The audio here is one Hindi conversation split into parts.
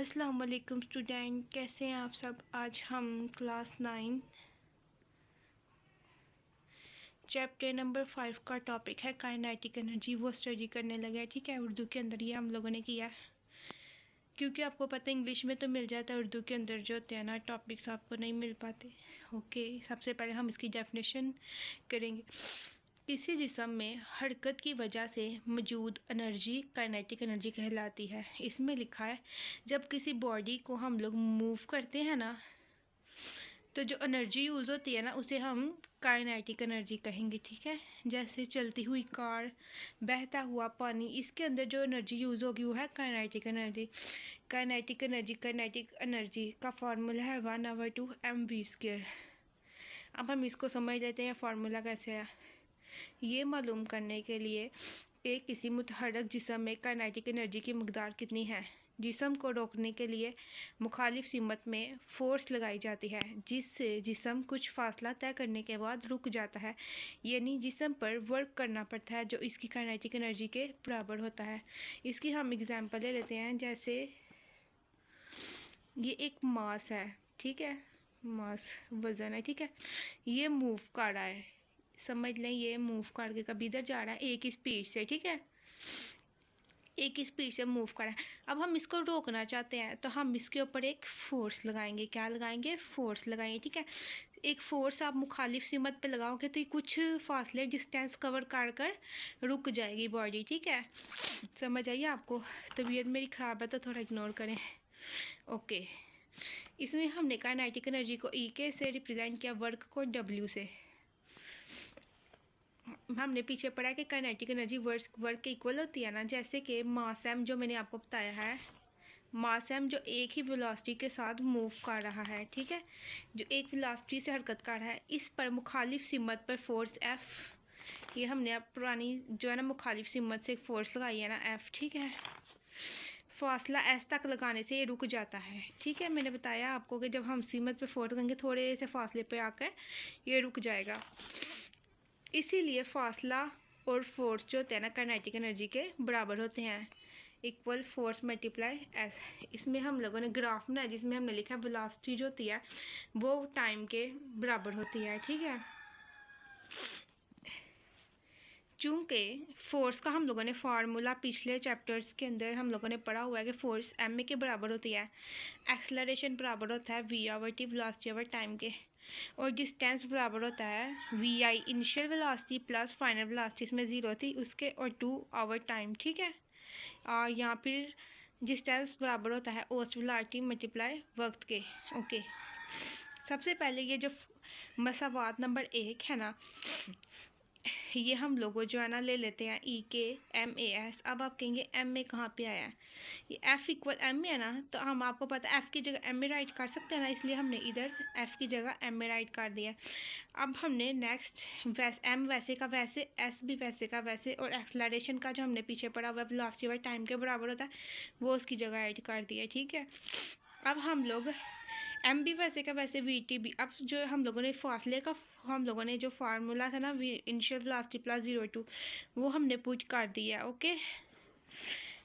अस्सलाम वालेकुम स्टूडेंट, कैसे हैं आप सब। आज हम क्लास 9 चैप्टर नंबर 5 का टॉपिक है काइनेटिक एनर्जी, वो स्टडी करने लगे हैं। ठीक है, उर्दू के अंदर ये हम लोगों ने किया है, क्योंकि आपको पता है इंग्लिश में तो मिल जाता है, उर्दू के अंदर जो होते हैं ना टॉपिक्स आपको नहीं मिल पाते। ओके, सबसे पहले हम इसकी डेफिनेशन करेंगे। किसी जिस्म में हरकत की वजह से मौजूद एनर्जी काइनेटिक एनर्जी कहलाती है। इसमें लिखा है जब किसी बॉडी को हम लोग मूव करते हैं ना, तो जो एनर्जी यूज़ होती है ना उसे हम काइनेटिक एनर्जी कहेंगे। ठीक है, जैसे चलती हुई कार, बहता हुआ पानी, इसके अंदर जो एनर्जी यूज़ होगी वो है काइनेटिक एनर्जी। काइनेटिक एनर्जी का फार्मूला है 1/2 mv²। अब हम इसको समझ लेते हैं फार्मूला कैसे है। ये मालूम करने के लिए कि किसी मुतहरक जिस्म में काइनेटिक एनर्जी की मकदार कितनी है, जिस्म को रोकने के लिए मुखालिफ सिमत में फ़ोर्स लगाई जाती है, जिससे जिस्म कुछ फासला तय करने के बाद रुक जाता है, यानी जिस्म पर वर्क करना पड़ता है जो इसकी काइनेटिक एनर्जी के बराबर होता है। इसकी हम एग्जांपल ले लेते हैं। जैसे ये एक मास है, ठीक है, मास वज़न है, ठीक है, ये मूव कर रहा है, समझ लें ये मूव करके कभी इधर जा रहा है एक ही स्पीड से, ठीक है, एक ही स्पीड से मूव कर रहा है। अब हम इसको रोकना चाहते हैं तो हम इसके ऊपर एक फ़ोर्स लगाएंगे। क्या लगाएंगे? फ़ोर्स लगाएंगे। ठीक है, एक फ़ोर्स आप मुखालिफ सिमत पे लगाओगे तो ये कुछ फासले डिस्टेंस कवर कर रुक जाएगी बॉडी। ठीक है, समझ आइए आपको। तबीयत मेरी ख़राब है तो थोड़ा इग्नोर करें। ओके, इसमें हमने काइनेटिक एनर्जी को ई के से रिप्रेजेंट किया, वर्क को डब्ल्यू से। हमने पीछे पढ़ा कि काइनेटिक एनर्जी वर्क के इक्वल होती है ना, जैसे कि मास एम जो मैंने आपको बताया है, मास एम जो एक ही वेलोसिटी के साथ मूव कर रहा है, ठीक है, जो एक वेलोसिटी से हरकत कर रहा है, इस पर मुखालिफ सिमत पर फोर्स एफ, ये हमने अब पुरानी जो है ना मुखालिफ सिमत से एक फ़ोर्स लगाई है ना एफ, ठीक है, फासला एस तक लगाने से ये रुक जाता है। ठीक है, मैंने बताया आपको कि जब हम सिमत पे फोर्स लगाएंगे थोड़े से फासले पे आकर ये रुक जाएगा, इसीलिए फासला और फोर्स जो होते हैं ना काइनेटिक एनर्जी के बराबर होते हैं, इक्वल फोर्स मल्टीप्लाई एस। इसमें हम लोगों ने ग्राफ बनाया जिसमें हमने लिखा है वेलोसिटी जो होती है वो टाइम के बराबर होती है। ठीक है, चूँकि फ़ोर्स का हम लोगों ने फार्मूला पिछले चैप्टर्स के अंदर हम लोगों ने पढ़ा हुआ है कि फ़ोर्स एम ए के बराबर होती है, एक्सेलरेशन बराबर होता है v over t velocity over time के, और डिस्टेंस बराबर होता है v i initial velocity plus final velocity, इसमें ज़ीरो थी उसके, और 2 आवर टाइम। ठीक है, यहाँ फिर डिस्टेंस बराबर होता है ओस वेलोसिटी मल्टीप्लाई वक्त के। ओके, सबसे पहले ये जो मसावात नंबर 1 है ना, ये हम लोगों जो है ना ले लेते हैं ई के एम ए एस। अब आप कहेंगे एम ए कहाँ पे आया है, ये एफ इक्वल एम ए है ना, तो हम आपको पता है एफ़ की जगह एम ए राइट कर सकते हैं ना, इसलिए हमने इधर एफ़ की जगह एम ए राइट कर दिया। अब हमने नेक्स्ट एम वैसे का वैसे, एस भी वैसे का वैसे, और एक्सलरेशन का जो हमने पीछे पढ़ा हुआ वेलोसिटी ओवर टाइम के बराबर होता है वो उसकी जगह ऐड कर दिया। ठीक है, अब हम लोग एम भी वैसे का वैसे, वी टी भी, अब जो हम लोगों ने फासले का हम लोगों ने जो फार्मूला था ना वी इनिशियल वेलोसिटी प्लस 0 वो हमने पुट कर दिया। ओके,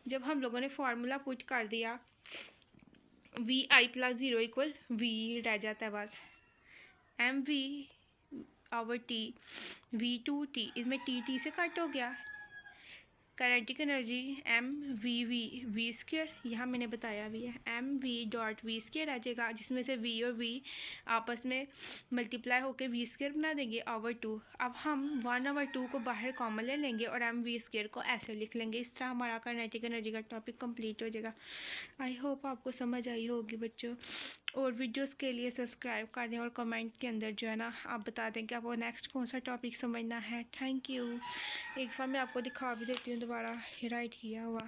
जब हम लोगों ने फार्मूला पुट कर दिया v i plus 0 equal v रह जाता है बस, m v over t v two t, इसमें टी से कट हो गया। Kinetic energy m v square, यहाँ मैंने बताया भी है m v dot v square आ जाएगा, जिसमें से वी और वी आपस में मल्टीप्लाई होकर वी स्क्वायर बना देंगे ओवर 2। अब हम 1/2 को बाहर कॉमन ले लेंगे और एम वी स्क्वायर को ऐसे लिख लेंगे। इस तरह हमारा काइनेटिक एनर्जी का टॉपिक कंप्लीट हो जाएगा। आई होप आपको समझ आई होगी बच्चों, और वीडियोस के लिए सब्सक्राइब कर दें और कमेंट के अंदर जो है ना आप बता दें कि आपको नेक्स्ट कौन सा टॉपिक समझना है। Thank you. एक बार मैं आपको दिखा भी देती हूँ दोबारा राइट किया हुआ।